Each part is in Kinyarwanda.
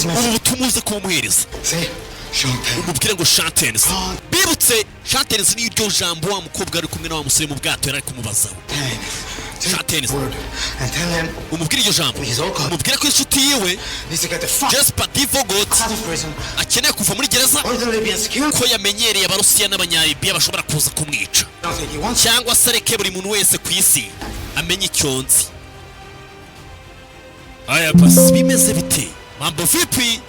ubu butumuze kumuhereza umubwire ngo Chantenes bibutse Chantenes ni iryo jambo wa mukobwa ari kumwe na wa musore mu bwato yari kumubazaho Chantenes umubwire iryo jambo umubwire ko inshuti yiwe Jesper Divogot akeneye kuva muri gereza ko yamenyereye abarusiya n'abanyalibiya bashobora kuza kumwica cyangwa se areke buri muntu wese ku isi amenye icyonzi. Aya basi bimeze bite mambo vipi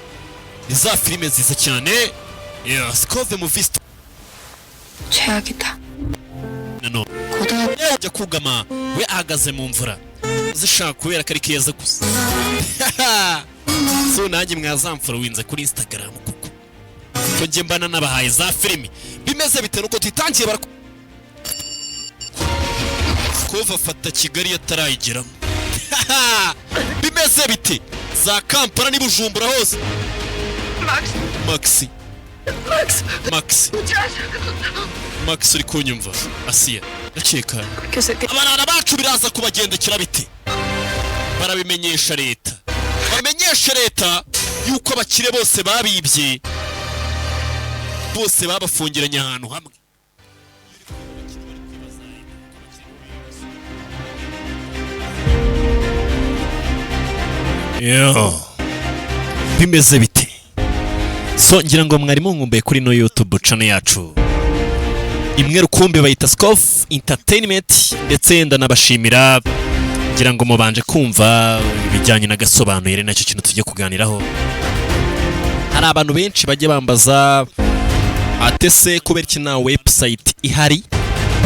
ni za filime ziza cyane SIKOV Mukunda 최악이다. no yajya kugama we ahagaze mu mvura zishaka kubera kari keza gusa so nanjye mwazamfura winze kuri Instagram kuko ko nge mbana nabahaye za filime bimeze bite nuko titangiye SIKOV afata Kigali yatarayigeramo bimeze bite za Kampala ni Bujumbura hose Max uri kunyumva Asiya ndakeka abana bacu biraza kubagendekera bite barabimenyesha leta bamenyesha leta yuko abakire bose babibye bose babafungiranye ahantu hamwe bimeze bite so ngira ngo mwari munkumbuye kuri no YouTube channel yacu imwe rukumbi bayita SIKOV Entertainment ndetse ndanabashimira ngira ngo mubanje kumva ibijyanye n'agasobanuro nacyo kintu tujye kuganiraho. Hari abantu benshi bajye bambaza atese kubera iki na website ihari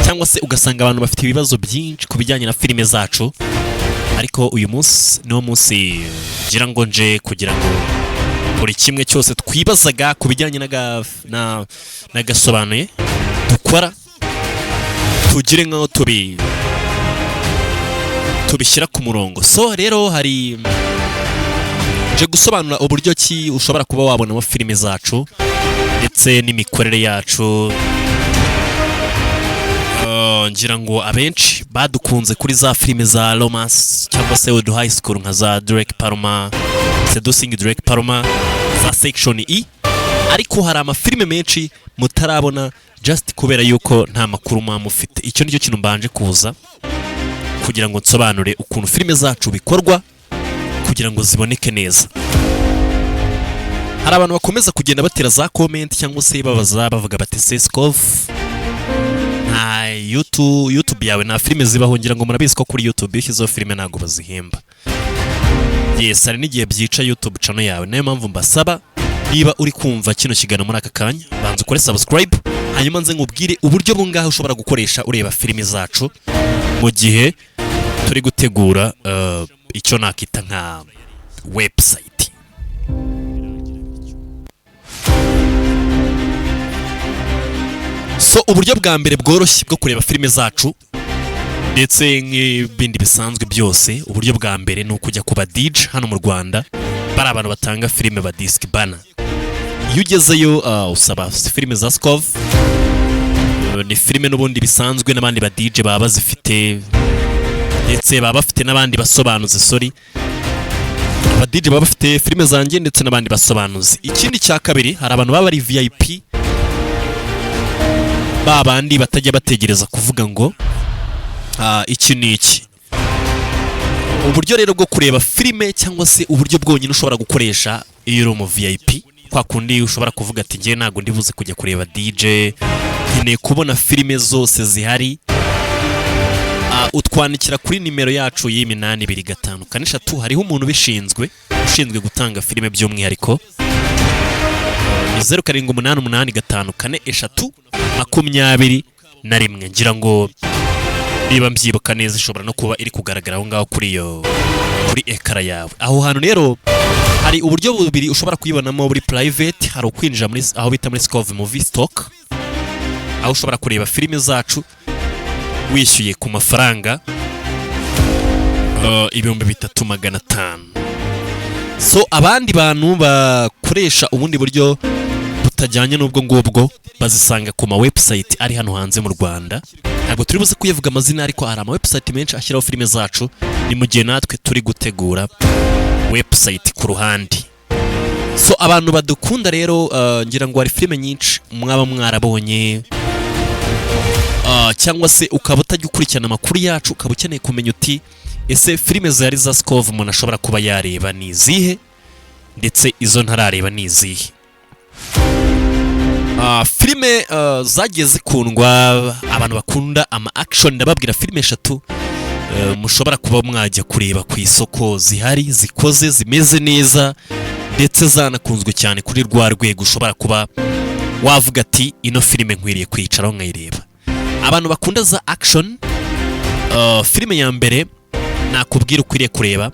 cyangwa se ugasanga abantu bafite ibibazo byinshi ku bijyanye na filime zacu, ariko uyu munsi no munsi ngira ngo nje kugira ngo buri kimwe cyose twibazaga ku bijyanye n'agasobanuye dukora tugire nkaho tubishyira ku murongo. So rero hari nje gusobanura uburyo ki ushobora kuba wabonamo filime zacu ndetse n'imikorere yacu. Ngira ngo abenshi badukunze kuri za filime za romance cyangwa se old high school nka za Drake Palma, Seducing Drake Palma, za Section E, ariko hari amafilime menshi mutarabona just kubera yuko nta makuru mufite. Icyo nicyo kintu mbanje kuza kugira ngo nsobanure ukuntu filime zacu bikorwa kugira ngo ziboneke neza. Hari abantu bakomeza kugenda batera za comment cyangwa se babaza bavuga bati SIKOV YouTube yawe na filime zibaho, ngira ngo murabizi ko kuri YouTube ishyizo filime ntago bazihemba. Yes, hari n'igihe byica YouTube channel yawe, nayo mpamvu mbasaba niba uri kumva kino kigano muri aka kanya banza ukore subscribe, hanyuma nze nkubwire uburyo bungahe ushobora gukoresha ureba filime zacu mu gihe turi gutegura icyo nakita nka website. So uburyo bwa mbere bworoshye bwo kureba filime zacu ndetse n'ibindi bisanzwe byose, uburyo bwa mbere ni ukujya kuba DJ hano mu Rwanda, bari abantu batanga filime ba disc banner. Iyo ugezeyo usaba filime za SIKOV, ni filime n'ubundi bisanzwe n'abandi ba DJ baba bazifite ndetse baba bafite n'abandi basobanuzi. Sorry, aba DJ baba bafite filime zanjye ndetse n'abandi basobanuzi. Ikindi cya kabiri, hari abantu baba ari VIP, babandi batajya bategereza kuvuga ngo iki ni iki. Uburyo rero bwo kureba filime cyangwa se uburyo bwonyine ushobora gukoresha iyo uri mu VIP, kwa kundi ushobora kuvuga ati ngiye ntago ndibuze kujya kureba DJ, nkeneye kubona filime zose zihari, utwandikira kuri nimero yacu y'8254. Hariho umuntu ushinzwe gutanga filime by'umwihariko, 0788542321. ngira ngo niba mbyibuka neza ishobora no kuba iri kugaragara aho ngaho kuri ekara yawe. Aho hantu rero hari uburyo bubiri ushobora kuyibonamo buri private. Hari ukwinjira muri aho bita muri SIKOV Movie Stock, aho ushobora kureba filime zacu wishyuye ku mafaranga 3500. So abandi bantu bakoresha ubundi buryo butajyanye n'ubwo ngubwo bazisanga ku ma website ari hano hanze mu Rwanda. Ntabwo turi buze kuyivuga amazina, ariko hari ama website menshi ashyiraho filime zacu, ni mu gihe natwe turi gutegura website ku ruhande. so abantu badukunda rero ngira ngo hari filime nyinshi mwaba mwarabonye cyangwa se ukaba utajya ukurikirana amakuru yacu ukaba ukeneye kumenya uti ese filime zari za SIKOV umuntu ashobora kuba yareba ni izihe ndetse izo ntarareba ni izihe. Filime zagiye zikundwa abantu bakunda ama action, ndababwira filime 3 mushobora kuba mwajya kureba ku isoko zihari zikoze zimeze neza ndetse zanakunzwe cyane kuri rwa rwego ushobora kuba wavuga ati ino filime nkwiriye kwicaraho nkayireba. Abantu bakunda za action, filime ya mbere nakubwira ukwiriye kureba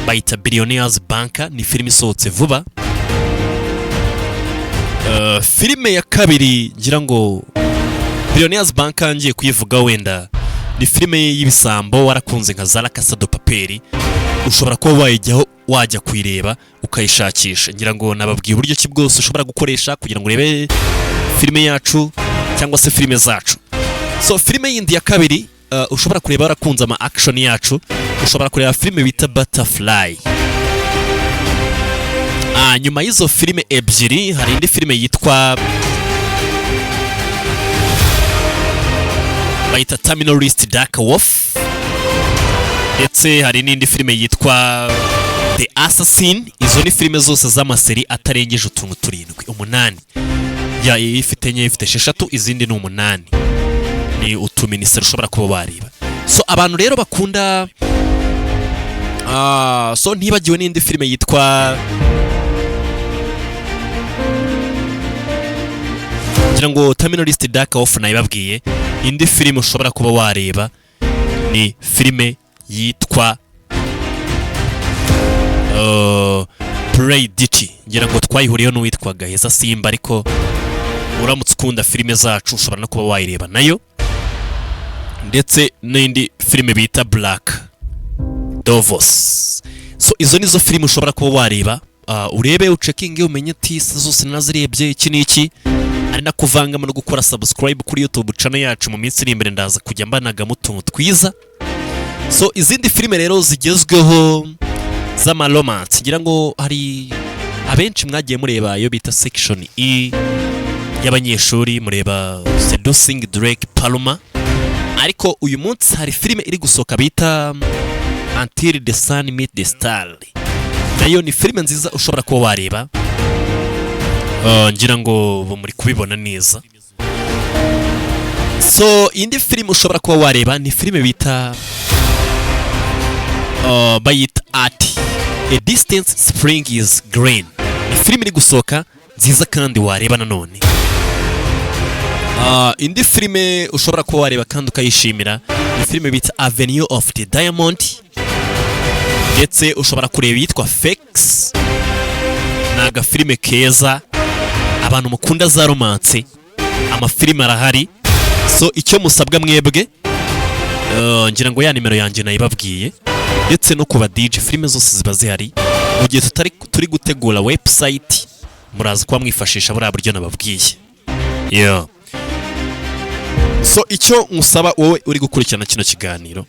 bayita Billionaires Banker, ni filime isohotse vuba. Filime ya kabiri ngira ngo Billionaires Banker ngiye kuyivuga wenda ni filime y'ibisambo warakunze nka za La Casa de Papel, ushobora kuba wayijyaho wajya kuyireba ukayishakisha. Ngira ngo nababwiye uburyo ki bwose ushobora gukoresha kugira ngo urebe filime yacu cyangwa se filime zacu. So filime yindi ya kabiri ushobora kureba warakunze ama action yacu, ushobora kureba filime bita Butterfly. Nyuma y'izo filime ebyiri hari indi filime yitwa bayita Terminalist Dark Wolf, ndetse hari n'indi filime yitwa The Assassin. Izo ni filime zose z'amaseri atarengeje utuntu 8 ya ifite 6, izindi ni 8, ni utuminiseri ushobora kuba wareba. So abantu rero bakunda so ntibagiwe n'indi filime yitwa ngira ngo Terminalist Dark Wolf nayibabwiye. Indi filime ushobora kuba wareba ni filime yitwa Prey, ngira ngo twayihuriyeho n'uwitwaga Heza Simba, ariko uramutse ukunda filime zacu ushobora no kuba wayireba nayo. Ndetse n'indi filime bita Black Dovos. So izo nizo filime ushobora kuba wareba, urebe ucekinge umenye ati zose nazirebye iki n'iki, ari na kuvangamo no gukora subscribe kuri YouTube channel yacu. Mu minsi iri imbere ndaza kujya mbanaga mutuntu twiza. So izindi filime rero zigezweho z'ama romance, ngira ngo hari abenshi mwagiye mureba yo bita section E y'abanyeshuri, mureba Seducing Drake Paloma, ariko uyu munsi hari filime iri gusoka bita Until the Sun Meet the Star. Nayo ni filime nziza ushobora kuba wareba, ngira ngo muri kubibona neza. So indi filime ushobora kuba wareba ni filime bita bayita At A Distance Spring is Green. Ni filime iri gusoka nziza kandi wareba nanone. Indi filime ushobora kuba wareba kandi ukayishimira ni filime bita Avenue of the Diamond, ndetse ushobora kureba yitwa Fakes. Naga filime keza abantu mukunda za romance, amafilime arahari. So icyo musabwa mwebwe, ngira ngo ya nimero yanjye nayibabwiye, ndetse no kuba DJ filime zose ziba zihari. Mu gihe turi gutegura website muraza kuba mwifashisha buriya buryo nababwiye. So icyo musaba wowe uri gukurikirana kino kiganiro,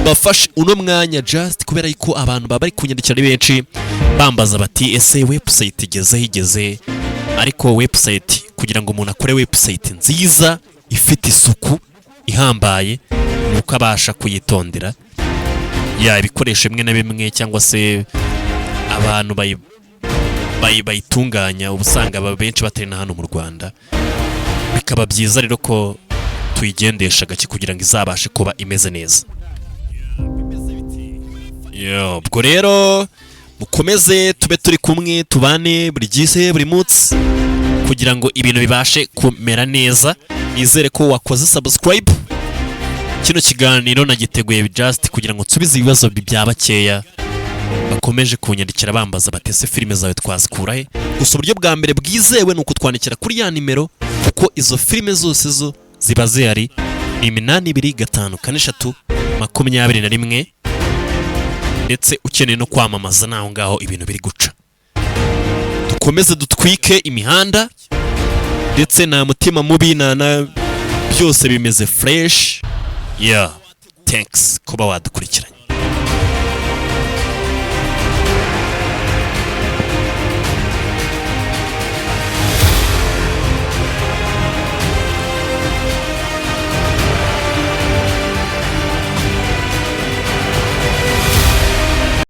bafashe uno mwanya just kubera yuko abantu baba bari kunyandikira ari benshi bambaza bati ese website igeze, ariko website kugira ngo umuntu akore website nziza ifite isuku ihambaye nuko abasha kuyitondera, ya ibikoresho bimwe na bimwe cyangwa se abantu bayitunganya ubusanga benshi batari na hano mu Rwanda. Bikaba byiza rero ko tuyigendesha gake kugira ngo izabashe kuba imeze neza. Ubwo rero mukomeze tube turi kumwe, tubane buri gihe buri munsi kugira ngo ibintu bibashe kumera neza. Nizere ko wakoze subscribe. Kino kiganiro nagiteguye just kugira ngo nsubize ibibazo bya bakeya bakomeje kunyandikira bambaza batese filime zawe twazikurahe. Gusa uburyo bwa mbere bwizewe ni ukutwandikira kuri ya nimero, kuko izo filime zose zo ziba zihari. Ni 82542321, ndetse ukeneye no kwamamaza naho ngaho ibintu biri guca. Dukomeze dutwike imihanda, ndetse na mutima mubi na byose bimeze fresh. Thanks kuba wadukurikiranye.